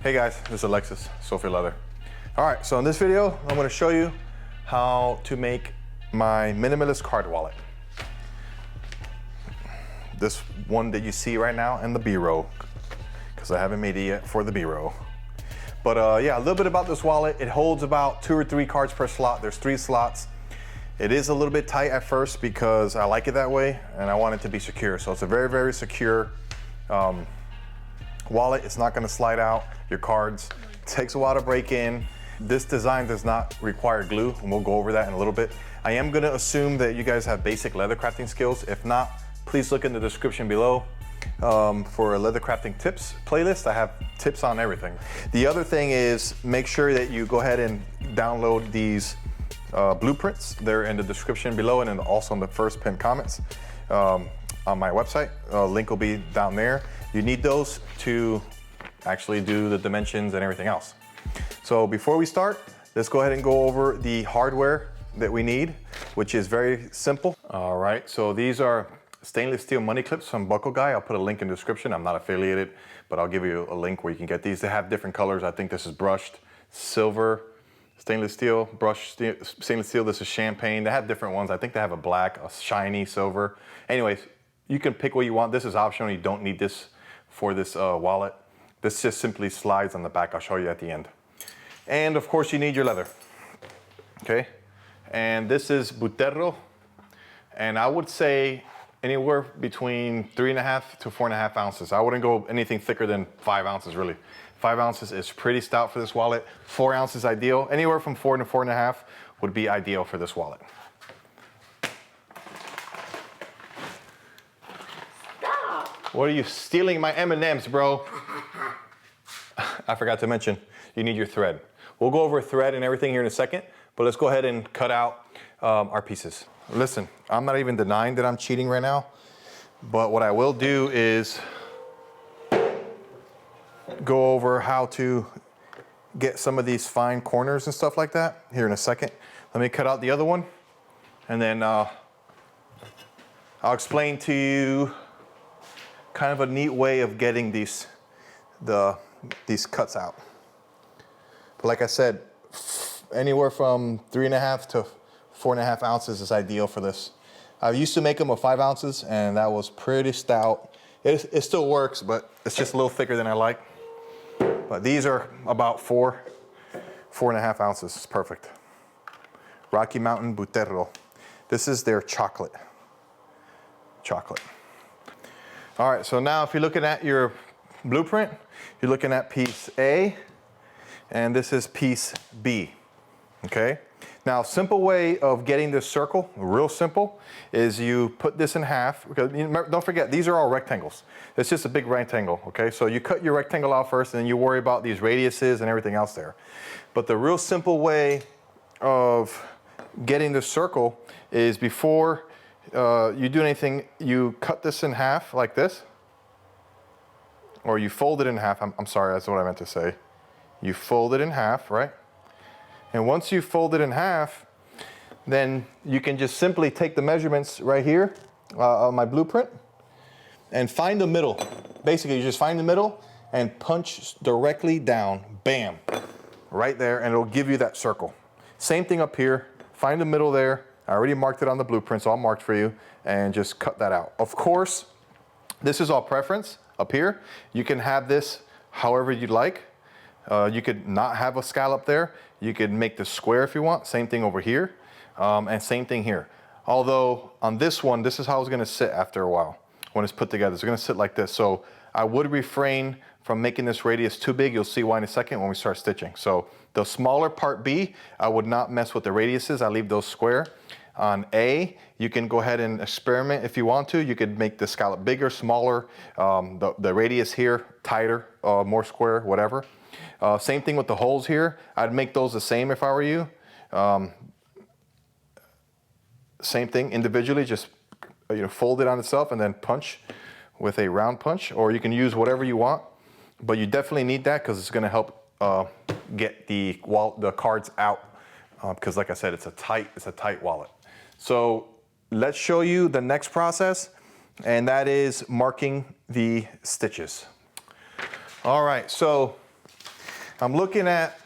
Hey guys, this is Alexis, Sophie Leather. All right, so in this video, I'm gonna show you how to make my minimalist card wallet. This one that you see right now in the B-roll, because I haven't made it yet for the B-roll. But yeah, a little bit about this wallet. It holds about 2 or 3 cards per slot. There's 3 slots. It is a little bit tight at first because I like it that way and I want it to be secure. So it's a very, very secure wallet. It's not gonna slide out your cards. It takes a while to break in. This design does not require glue, and we'll go over that in a little bit. I am gonna assume that you guys have basic leather crafting skills. If not, please look in the description below for a leather crafting tips playlist. I have tips on everything. The other thing is make sure that you go ahead and download these blueprints. They're in the description below and then also in the first pinned comments on my website. Link will be down there. You need those to actually do the dimensions and everything else. So before we start, let's go ahead and go over the hardware that we need, which is very simple. All right, so these are stainless steel money clips from Buckle Guy. I'll put a link in the description. I'm not affiliated, but I'll give you a link where you can get these. They have different colors. I think this is brushed silver, stainless steel, brushed stainless steel. This is champagne. They have different ones. I think they have a black, a shiny silver. Anyways, you can pick what you want. This is optional. You don't need this for this wallet. This just simply slides on the back. I'll show you at the end. And of course you need your leather, okay? And this is Buterro. And I would say anywhere between 3.5 to 4.5 ounces. I wouldn't go anything thicker than 5 ounces really. 5 ounces is pretty stout for this wallet. 4 ounces ideal. Anywhere from 4 to 4.5 would be ideal for this wallet. What are you stealing my M&Ms, bro? I forgot to mention, you need your thread. We'll go over thread and everything here in a second, but let's go ahead and cut out our pieces. Listen, I'm not even denying that I'm cheating right now, but what I will do is go over how to get some of these fine corners and stuff like that here in a second. Let me cut out the other one, and then I'll explain to you kind of a neat way of getting these cuts out. But like I said, anywhere from 3.5 to 4.5 ounces is ideal for this. I used to make them of 5 ounces and that was pretty stout. It still works, but it's just a little thicker than I like. But these are about 4.5 ounces. It's perfect. Rocky Mountain Buterro. This is their chocolate. All right, so now if you're looking at your blueprint, you're looking at piece A, and this is piece B, okay? Now, simple way of getting this circle, real simple, is you put this in half, because don't forget, these are all rectangles. It's just a big rectangle, okay? So you cut your rectangle out first, and then you worry about these radiuses and everything else there. But the real simple way of getting this circle is before you do anything, you cut this in half like this, or you fold it in half. I'm sorry, that's what I meant to say. You fold it in half, right? And once you fold it in half, then you can just simply take the measurements right here on my blueprint and find the middle. Basically, you just find the middle and punch directly down, bam, right there, and it'll give you that circle. Same thing up here, find the middle there. I already marked it on the blueprint, so I'll mark for you, and just cut that out. Of course, this is all preference up here. You can have this however you'd like. You could not have a scallop there. You could make this square if you want. Same thing over here, and same thing here. Although on this one, this is how it's gonna sit after a while. When it's put together, it's gonna sit like this. So I would refrain from making this radius too big. You'll see why in a second when we start stitching. So the smaller part B, I would not mess with the radiuses. I leave those square. On A, you can go ahead and experiment if you want to. You could make the scallop bigger, smaller, the radius here tighter, more square, whatever. Same thing with the holes here. I'd make those the same if I were you. Same thing individually, just fold it on itself and then punch with a round punch, or you can use whatever you want. But you definitely need that because it's going to help get the cards out. Because like I said, it's a tight wallet. So let's show you the next process, and that is marking the stitches. All right, so I'm looking at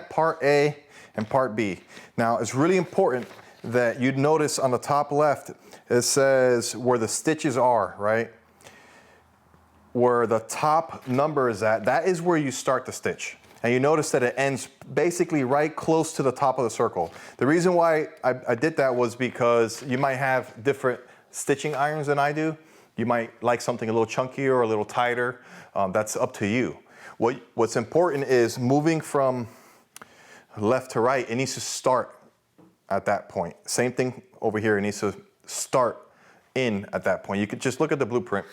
part A and part B. Now, it's really important that you notice on the top left, it says where the stitches are, right? Where the top number is at, that is where you start the stitch. And you notice that it ends basically right close to the top of the circle. The reason why I did that was because you might have different stitching irons than I do. You might like something a little chunkier or a little tighter. That's up to you. What's important is moving from left to right, it needs to start at that point. Same thing over here, it needs to start in at that point. You could just look at the blueprint.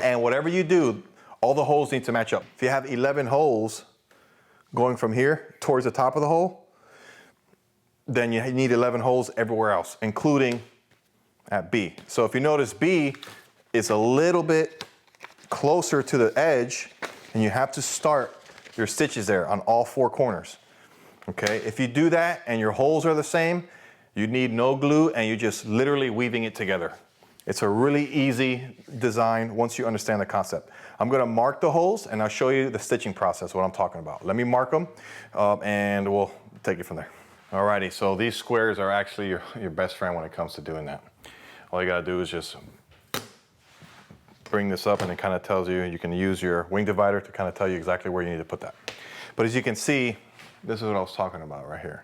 And whatever you do, all the holes need to match up. If you have 11 holes going from here towards the top of the hole, then you need 11 holes everywhere else, including at B. So if you notice, B is a little bit closer to the edge, and you have to start your stitches there on all 4 corners. Okay, if you do that and your holes are the same, you need no glue and you're just literally weaving it together. It's a really easy design once you understand the concept. I'm gonna mark the holes and I'll show you the stitching process, what I'm talking about. Let me mark them and we'll take it from there. Alrighty, so these squares are actually your best friend when it comes to doing that. All you gotta do is just bring this up and it kind of tells you, you can use your wing divider to kind of tell you exactly where you need to put that. But as you can see, this is what I was talking about right here.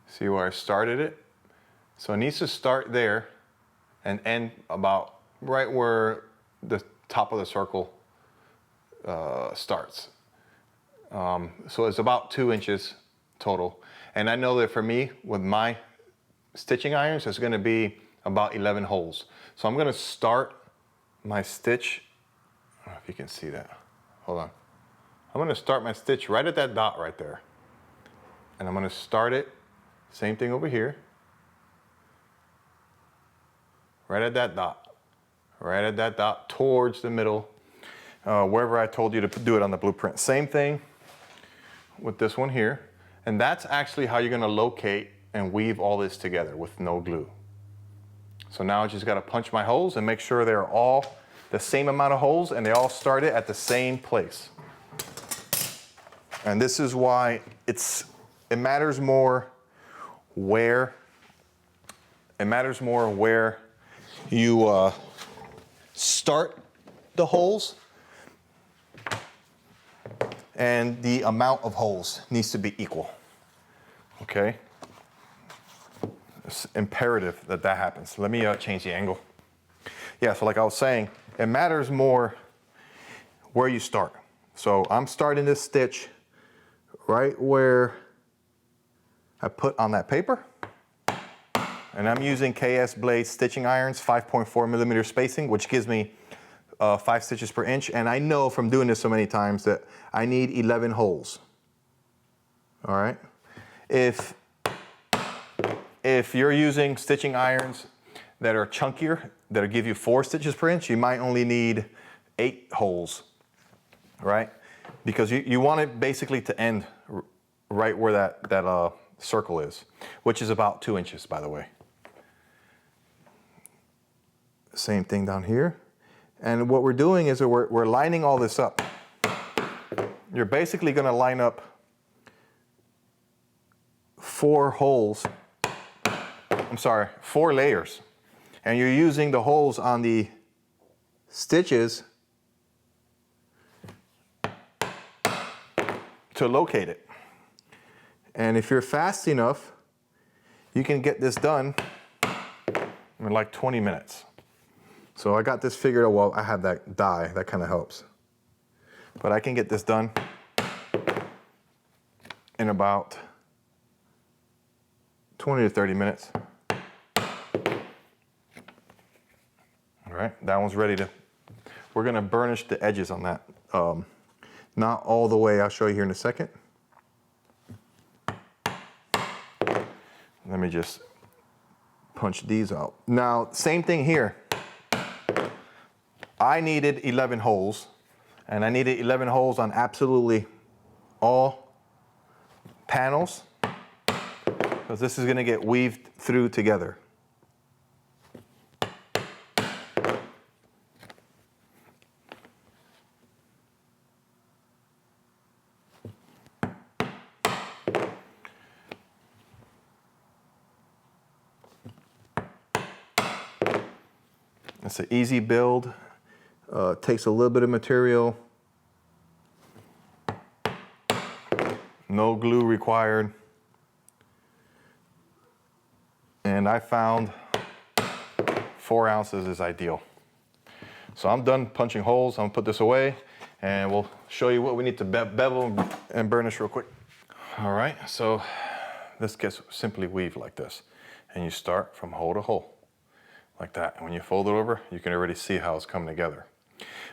See where I started it? So it needs to start there and end about right where the top of the circle starts. So it's about 2 inches total. And I know that for me, with my stitching irons, it's gonna be about 11 holes. So I'm gonna start my stitch, I don't know if you can see that. Hold on. I'm gonna start my stitch right at that dot right there. And I'm gonna start it, same thing over here. Right at that dot, towards the middle, wherever I told you to do it on the blueprint. Same thing with this one here. And that's actually how you're gonna locate and weave all this together with no glue. So now I just gotta punch my holes and make sure they're all the same amount of holes and they all started at the same place. And this is why it matters more where you start the holes, and the amount of holes needs to be equal, okay? It's imperative that that happens. Let me change the angle. Yeah, so like I was saying, it matters more where you start. So I'm starting this stitch right where I put on that paper. And I'm using KS Blade stitching irons, 5.4 millimeter spacing, which gives me 5 stitches per inch. And I know from doing this so many times that I need 11 holes. All right. If you're using stitching irons that are chunkier, that'll give you 4 stitches per inch, you might only need 8 holes, right? Because you want it basically to end right where that circle is, which is about 2 inches, by the way. Same thing down here. And what we're doing is we're lining all this up. You're basically gonna line up 4 layers. And you're using the holes on the stitches to locate it. And if you're fast enough, you can get this done in like 20 minutes. So I got this figured out. Well, I have that die, that kind of helps. But I can get this done in about 20 to 30 minutes. All right, that one's ready to, we're gonna burnish the edges on that. Not all the way, I'll show you here in a second. Let me just punch these out. Now, same thing here. I needed 11 holes, and I needed 11 holes on absolutely all panels, because this is gonna get weaved through together. It's an easy build. Takes a little bit of material. No glue required. And I found 4 ounces is ideal. So I'm done punching holes. I'm gonna put this away and we'll show you what we need to bevel and burnish real quick. All right, so this gets simply weaved like this. And you start from hole to hole, like that. And when you fold it over, you can already see how it's coming together.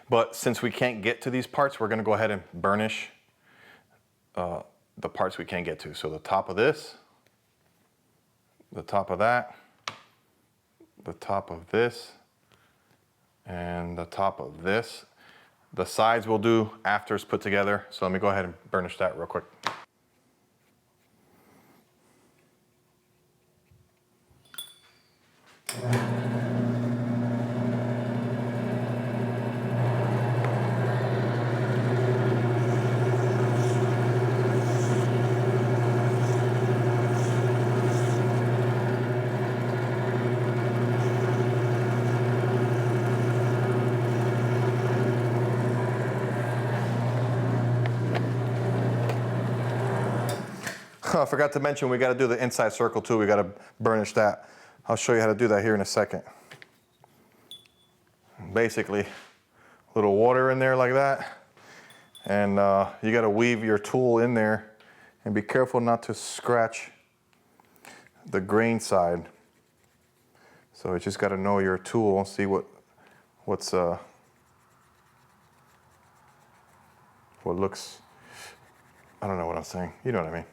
But since we can't get to these parts, we're gonna go ahead and burnish the parts we can't get to. So the top of this, the top of that, the top of this, and the top of this. The sides we'll do after it's put together. So let me go ahead and burnish that real quick. I forgot to mention we got to do the inside circle too. We got to burnish that. I'll show you how to do that here in a second. Basically, a little water in there like that. And you got to weave your tool in there and be careful not to scratch the grain side. So you just got to know your tool, see what looks, I don't know what I'm saying. You know what I mean.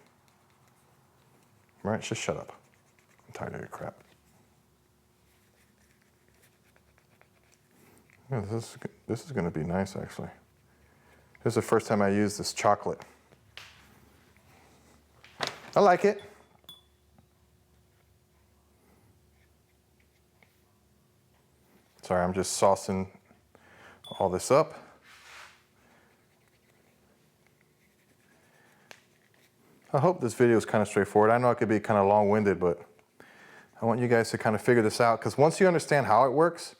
Right, just shut up. I'm tired of your crap. Yeah, this is gonna be nice actually. This is the first time I used this chocolate. I like it. Sorry, I'm just saucing all this up. I hope this video is kind of straightforward. I know it could be kind of long-winded, but I want you guys to kind of figure this out, because once you understand how it works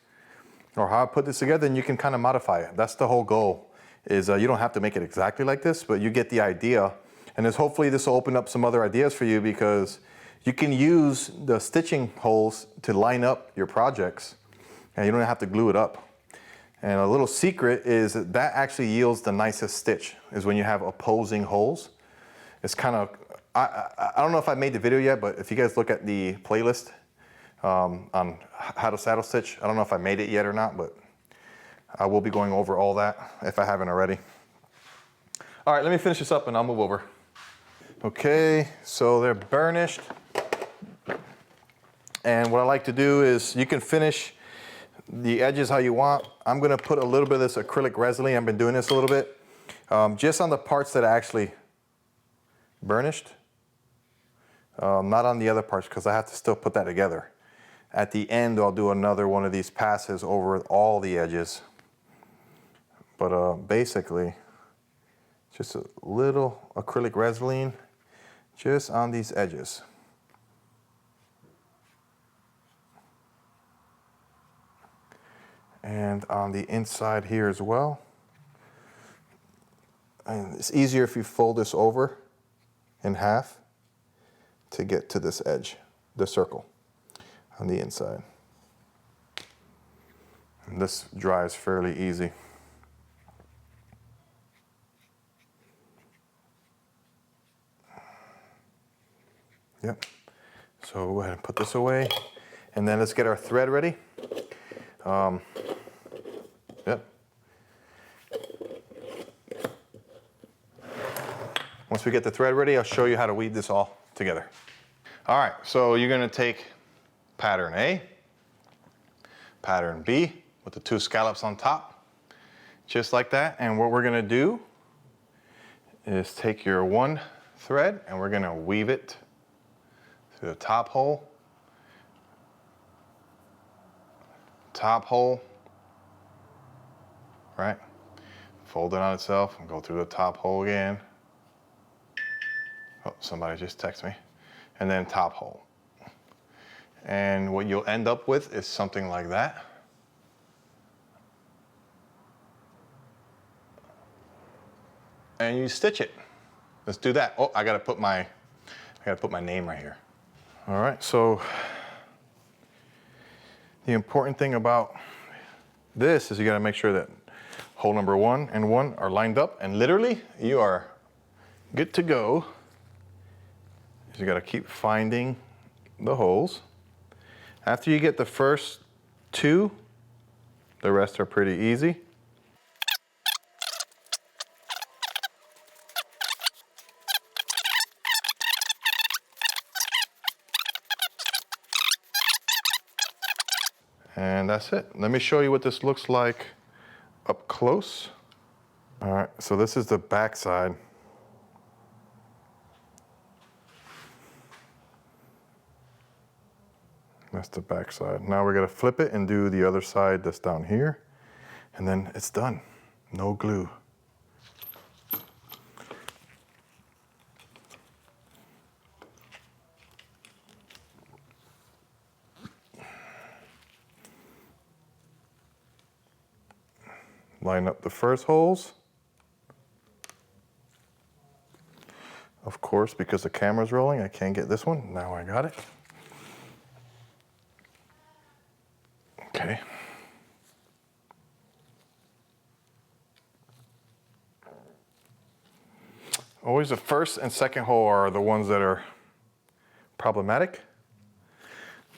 or how I put this together, then you can kind of modify it. That's the whole goal, is you don't have to make it exactly like this, but you get the idea. And hopefully this will open up some other ideas for you, because you can use the stitching holes to line up your projects and you don't have to glue it up. And a little secret is that actually yields the nicest stitch, is when you have opposing holes. It's kind of, I don't know if I made the video yet, but if you guys look at the playlist on how to saddle stitch, I don't know if I made it yet or not, but I will be going over all that if I haven't already. All right, let me finish this up and I'll move over. Okay, so they're burnished. And what I like to do is, you can finish the edges how you want. I'm gonna put a little bit of this acrylic resin. I've been doing this a little bit, just on the parts that I actually burnished, not on the other parts, because I have to still put that together. At the end, I'll do another one of these passes over all the edges. But basically, just a little acrylic resin just on these edges. And on the inside here as well. And it's easier if you fold this over in half to get to this edge, the circle on the inside. And this dries fairly easy. Yep. So go ahead and put this away, and then let's get our thread ready. Yep. Once we get the thread ready, I'll show you how to weave this all together. All right, so you're gonna take pattern A, pattern B with the 2 scallops on top, just like that. And what we're gonna do is take your 1 thread and we're gonna weave it through the top hole, right? Fold it on itself and go through the top hole again. Oh, somebody just texted me. And then top hole. And what you'll end up with is something like that. and you stitch it. Let's do that. Oh, I gotta put my name right here. All right, so the important thing about this is you gotta make sure that hole number 1 and 1 are lined up, and literally you are good to go. You gotta keep finding the holes. After you get the first 2, the rest are pretty easy. And that's it. Let me show you what this looks like up close. All right, so this is the back side. That's the back side. Now we're gonna flip it and do the other side that's down here. And then it's done. No glue. Line up the first holes. Of course, because the camera's rolling, I can't get this one. Now I got it. Okay. Always the first and second hole are the ones that are problematic.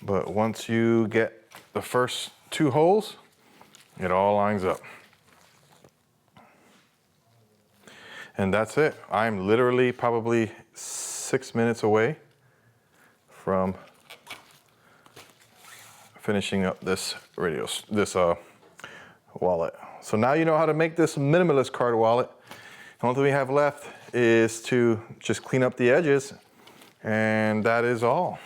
But once you get the first 2 holes, it all lines up. And that's it. I'm literally probably 6 minutes away from finishing up this wallet. So now you know how to make this minimalist card wallet. The only thing we have left is to just clean up the edges, and that is all.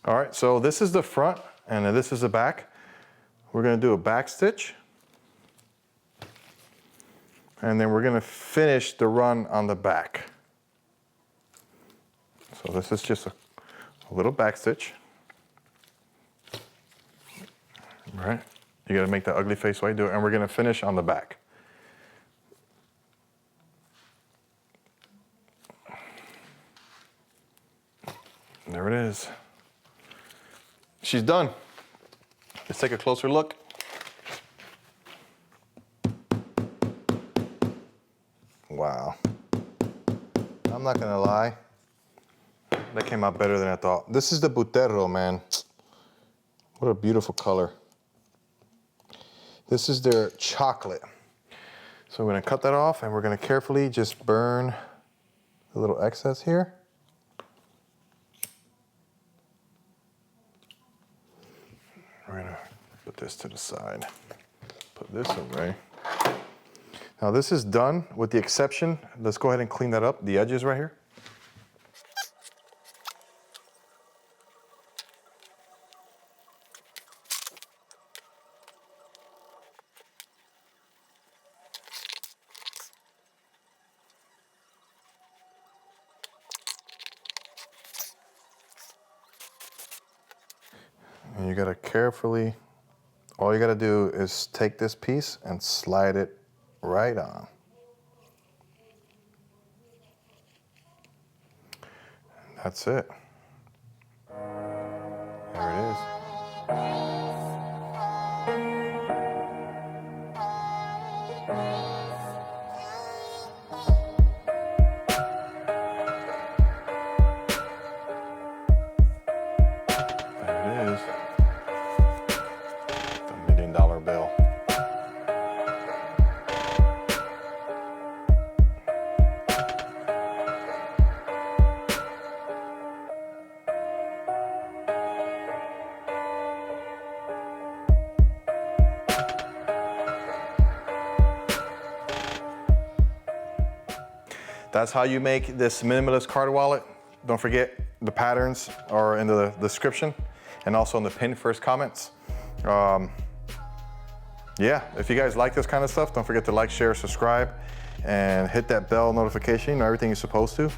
All right, so this is the front and this is the back. We're gonna do a back stitch. And then we're gonna finish the run on the back. So this is just a little back stitch. All right, you gotta make that ugly face while you do it, and we're gonna finish on the back. There it is. She's done. Let's take a closer look. Wow. I'm not gonna lie. That came out better than I thought. This is the Butero, man. What a beautiful color. This is their chocolate. So we're gonna cut that off and we're gonna carefully just burn the little excess here. We're gonna put this to the side, put this away. Now this is done with the exception, let's go ahead and clean that up, the edges right here. And you gotta carefully, all you gotta do is take this piece and slide it right on. And that's it. There it is. Bill. That's how you make this minimalist card wallet. Don't forget the patterns are in the description and also in the pinned first comments. Yeah, if you guys like this kind of stuff, don't forget to like, share, subscribe, and hit that bell notification, you know, everything you're supposed to.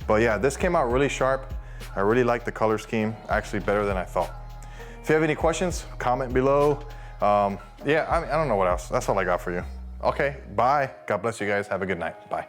But yeah, this came out really sharp. I really like the color scheme, actually better than I thought. If you have any questions, comment below. Yeah, I don't know what else. That's all I got for you. Okay, bye. God bless you guys. Have a good night. Bye.